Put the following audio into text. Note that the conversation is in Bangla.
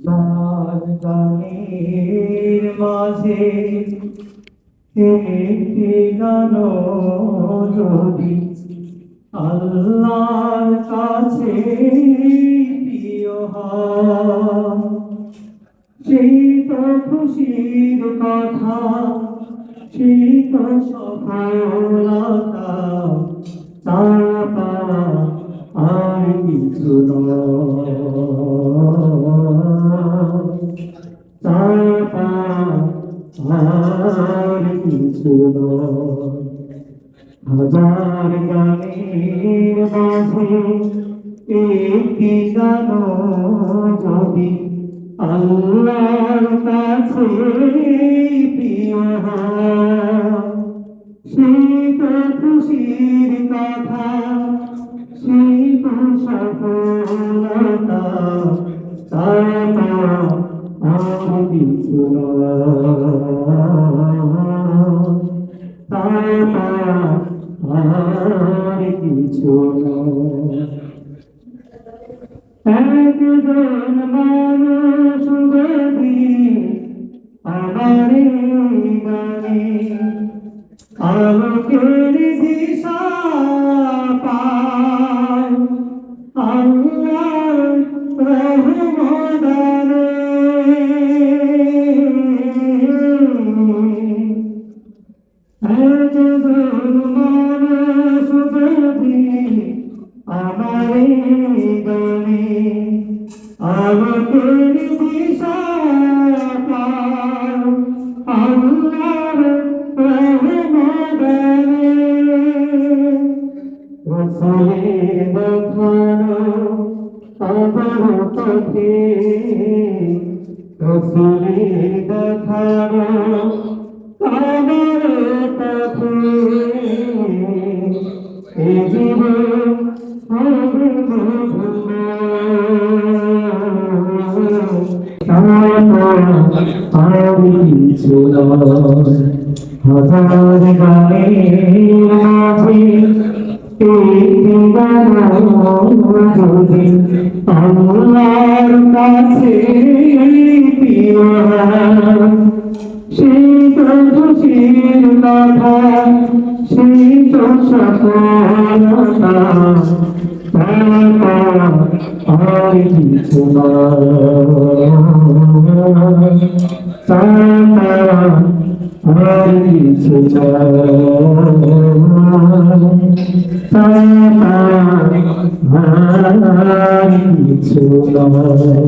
যার গানের মাঝে একটি গান যদি আল্লাহর কাছে প্রিয় হয়, সেই তো খুশির কথা, সেই তো সফলতা, তার পাওয়া আর কিছু নয়, তার পাওয়া আর কিছু নয়। হাজার গানের মাঝে একটি গান যদি আল্লাহর কাছে প্রিয় হয়, সেই তো খুশির কথা, সেই তো সফলতা, তার আর কিছু নয়, আর কিছু নয়। একজন মানুষ যদি আমার গানে আলোকের দিশা পায়, আল্লাহর রহমতে একজন মানুষ যদি আমার গানে আলোকের দিশা পায়, আল্লাহর রহমতে রাসূলের দেখানো আমার পথে, রাসূলের দেখানো আমার পথে এই জীবন হবে আর কিছু নয়। হাজার গানের মাঝে একটি গান যদি আল্লাহর কাছে প্রিয় হয়, সেই তো খুশির কথা, সেই তো সফলতা, আর কিছু নয়, আর কিছু নয়, আর কিছু নয়।